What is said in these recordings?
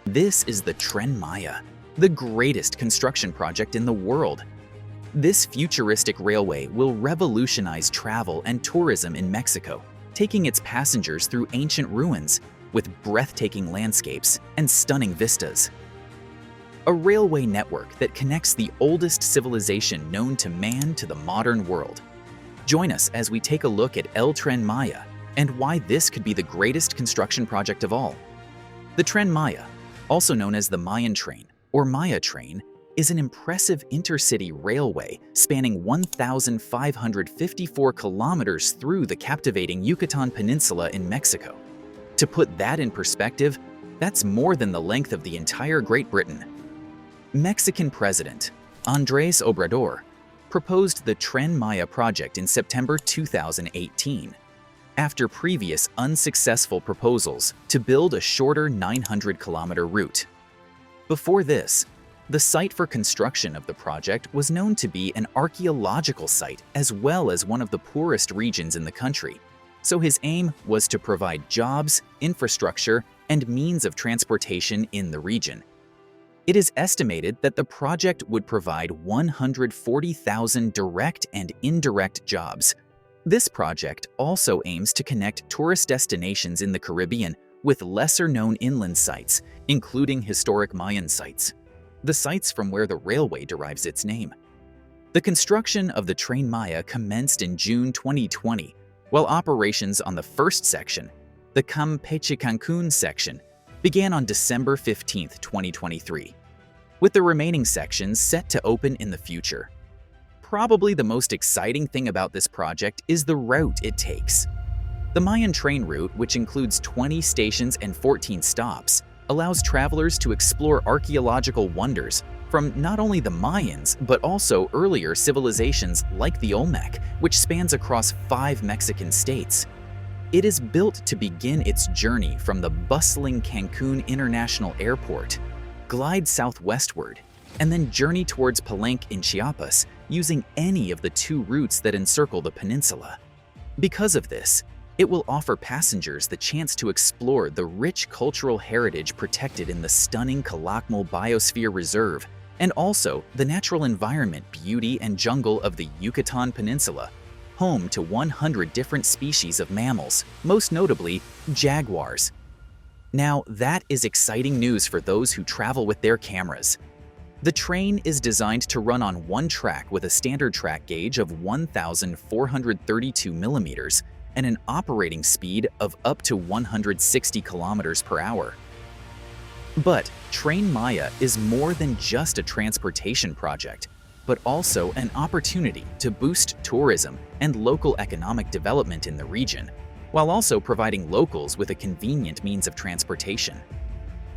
This is the Tren Maya, the greatest construction project in the world. This futuristic railway will revolutionize travel and tourism in Mexico, taking its passengers through ancient ruins with breathtaking landscapes and stunning vistas. A railway network that connects the oldest civilization known to man to the modern world. Join us as we take a look at El Tren Maya and why this could be the greatest construction project of all. The Tren Maya, also known as the Mayan Train or Maya Train, is an impressive intercity railway spanning 1,554 kilometers through the captivating Yucatán Peninsula in Mexico. To put that in perspective, that's more than the length of the entire Great Britain. Mexican President Andrés Obrador proposed the Tren Maya project in September 2018, after previous unsuccessful proposals to build a shorter 900-kilometer route. Before this, the site for construction of the project was known to be an archaeological site as well as one of the poorest regions in the country, so his aim was to provide jobs, infrastructure, and means of transportation in the region. It is estimated that the project would provide 140,000 direct and indirect jobs. This project also aims to connect tourist destinations in the Caribbean with lesser-known inland sites, including historic Mayan sites, the sites from where the railway derives its name. The construction of the Tren Maya commenced in June 2020, while operations on the first section, the Campeche-Cancun section, began on December 15, 2023, with the remaining sections set to open in the future. Probably the most exciting thing about this project is the route it takes. The Mayan train route, which includes 20 stations and 14 stops, allows travelers to explore archaeological wonders from not only the Mayans, but also earlier civilizations like the Olmec, which spans across 5 Mexican states. It is built to begin its journey from the bustling Cancun International Airport, glide southwestward, and then journey towards Palenque in Chiapas using any of the 2 routes that encircle the peninsula. Because of this, it will offer passengers the chance to explore the rich cultural heritage protected in the stunning Calakmul Biosphere Reserve, and also the natural environment, beauty, and jungle of the Yucatán Peninsula, home to 100 different species of mammals, most notably jaguars. Now, that is exciting news for those who travel with their cameras. The train is designed to run on one track with a standard track gauge of 1,432 millimeters and an operating speed of up to 160 kilometers per hour. But Tren Maya is more than just a transportation project, but also an opportunity to boost tourism and local economic development in the region, while also providing locals with a convenient means of transportation.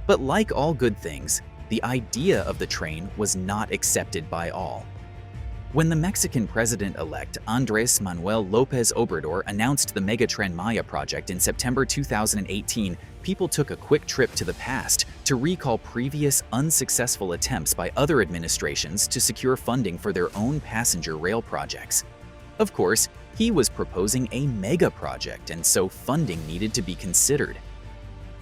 But like all good things, the idea of the train was not accepted by all. When the Mexican president-elect Andrés Manuel López Obrador announced the Mega Tren Maya project in September 2018, people took a quick trip to the past to recall previous unsuccessful attempts by other administrations to secure funding for their own passenger rail projects. Of course, he was proposing a mega project, and so funding needed to be considered.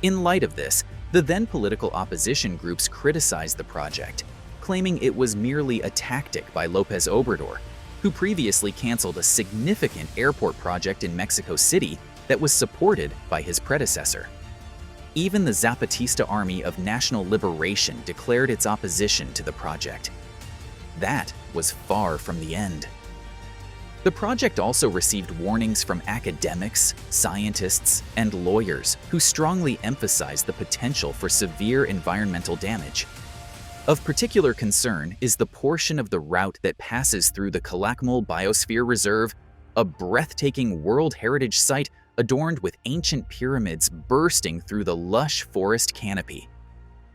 In light of this, the then political opposition groups criticized the project, claiming it was merely a tactic by López Obrador, who previously canceled a significant airport project in Mexico City that was supported by his predecessor. Even the Zapatista Army of National Liberation declared its opposition to the project. That was far from the end. The project also received warnings from academics, scientists, and lawyers who strongly emphasized the potential for severe environmental damage. Of particular concern is the portion of the route that passes through the Calakmul Biosphere Reserve, a breathtaking World Heritage Site adorned with ancient pyramids bursting through the lush forest canopy.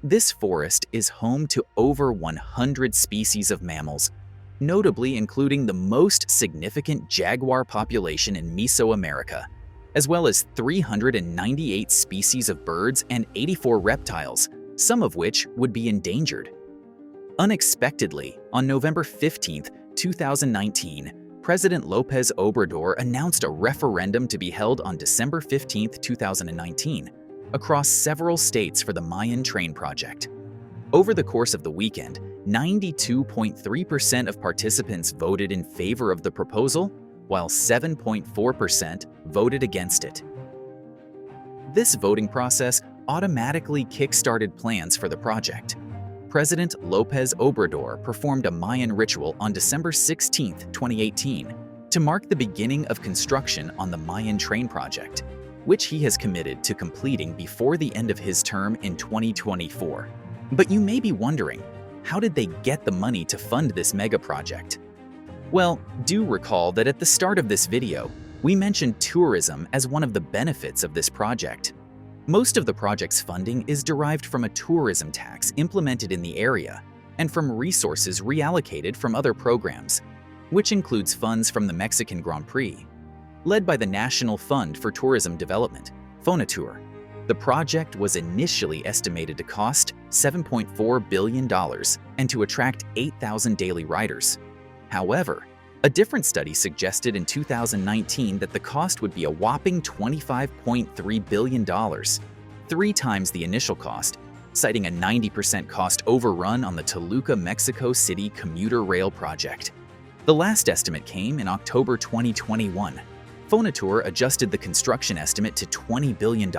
This forest is home to over 100 species of mammals, notably including the most significant jaguar population in Mesoamerica, as well as 398 species of birds and 84 reptiles, some of which would be endangered. Unexpectedly, on November 15, 2019, President López Obrador announced a referendum to be held on December 15, 2019, across several states for the Mayan Train project. Over the course of the weekend, 92.3% of participants voted in favor of the proposal, while 7.4% voted against it. This voting process automatically kick-started plans for the project. President López Obrador performed a Mayan ritual on December 16, 2018, to mark the beginning of construction on the Mayan Train project, which he has committed to completing before the end of his term in 2024. But you may be wondering, how did they get the money to fund this mega project? Well, do recall that at the start of this video, we mentioned tourism as one of the benefits of this project. Most of the project's funding is derived from a tourism tax implemented in the area and from resources reallocated from other programs, which includes funds from the Mexican Grand Prix. Led by the National Fund for Tourism Development, Fonatur, the project was initially estimated to cost $7.4 billion and to attract 8,000 daily riders. However, a different study suggested in 2019 that the cost would be a whopping $25.3 billion, 3 times the initial cost, citing a 90% cost overrun on the Toluca, Mexico City commuter rail project. The last estimate came in October 2021. Fonatur adjusted the construction estimate to $20 billion.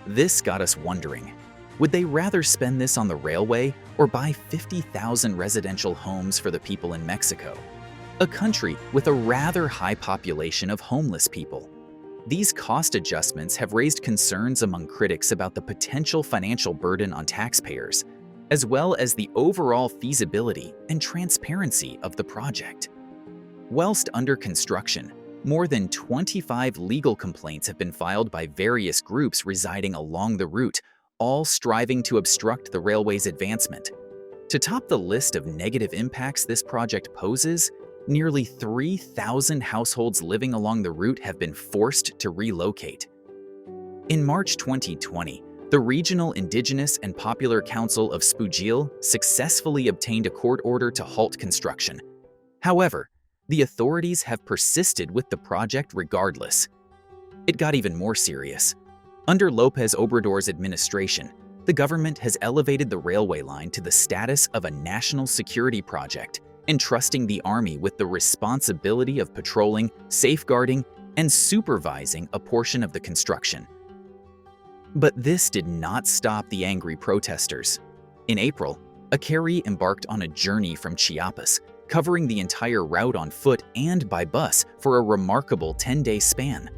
This got us wondering, would they rather spend this on the railway or buy 50,000 residential homes for the people in Mexico, a country with a rather high population of homeless people? These cost adjustments have raised concerns among critics about the potential financial burden on taxpayers, as well as the overall feasibility and transparency of the project. Whilst under construction, more than 25 legal complaints have been filed by various groups residing along the route, all striving to obstruct the railway's advancement. To top the list of negative impacts this project poses, nearly 3,000 households living along the route have been forced to relocate. In March 2020, the Regional Indigenous and Popular Council of Spujil successfully obtained a court order to halt construction. However, the authorities have persisted with the project regardless. It got even more serious. Under López Obrador's administration, the government has elevated the railway line to the status of a national security project, entrusting the Army with the responsibility of patrolling, safeguarding, and supervising a portion of the construction. But this did not stop the angry protesters. In April, a carry embarked on a journey from Chiapas, covering the entire route on foot and by bus for a remarkable 10-day span.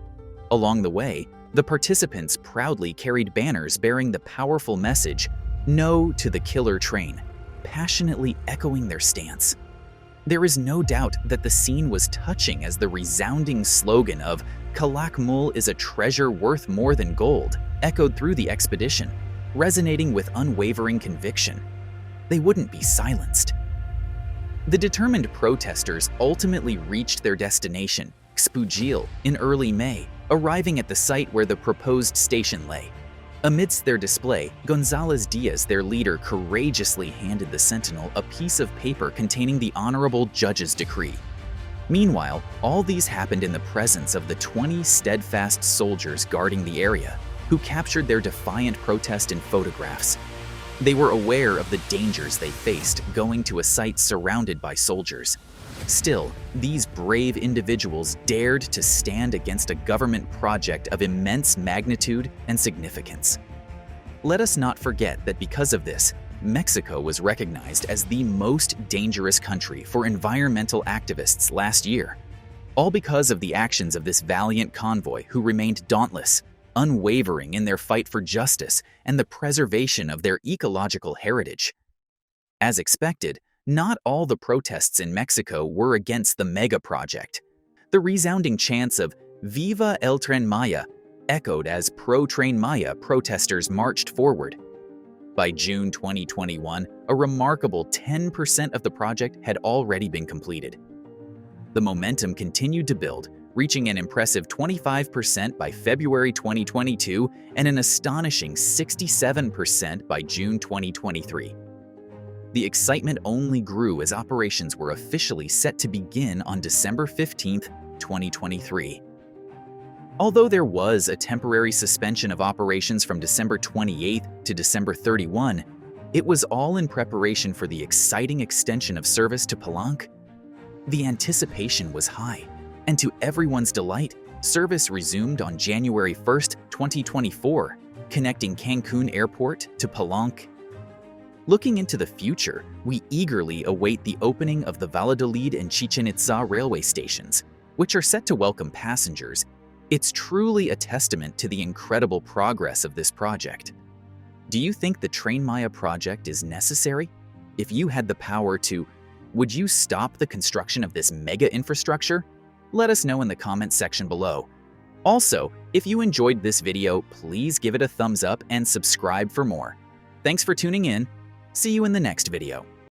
Along the way, the participants proudly carried banners bearing the powerful message, "No to the killer train," passionately echoing their stance. There is no doubt that the scene was touching as the resounding slogan of "Calakmul is a treasure worth more than gold" echoed through the expedition, resonating with unwavering conviction. They wouldn't be silenced. The determined protesters ultimately reached their destination, Xpujil, in early May, arriving at the site where the proposed station lay. Amidst their display, González Díaz, their leader, courageously handed the sentinel a piece of paper containing the honorable judge's decree. Meanwhile, all these happened in the presence of the 20 steadfast soldiers guarding the area, who captured their defiant protest in photographs. They were aware of the dangers they faced going to a site surrounded by soldiers. Still, these brave individuals dared to stand against a government project of immense magnitude and significance. Let us not forget that because of this, Mexico was recognized as the most dangerous country for environmental activists last year, all because of the actions of this valiant convoy who remained dauntless, unwavering in their fight for justice and the preservation of their ecological heritage. As expected, not all the protests in Mexico were against the mega project. The resounding chants of "Viva el Tren Maya" echoed as pro-Tren Maya protesters marched forward. By June 2021, a remarkable 10% of the project had already been completed. The momentum continued to build, reaching an impressive 25% by February 2022 and an astonishing 67% by June 2023. The excitement only grew as operations were officially set to begin on December 15, 2023. Although there was a temporary suspension of operations from December 28 to December 31, it was all in preparation for the exciting extension of service to Palenque. The anticipation was high, and to everyone's delight, service resumed on January 1, 2024, connecting Cancun Airport to Palenque. Looking into the future, we eagerly await the opening of the Valladolid and Chichen Itza railway stations, which are set to welcome passengers. It's truly a testament to the incredible progress of this project. Do you think the Tren Maya project is necessary? If you had the power to, would you stop the construction of this mega infrastructure? Let us know in the comments section below. Also, if you enjoyed this video, please give it a thumbs up and subscribe for more. Thanks for tuning in. See you in the next video.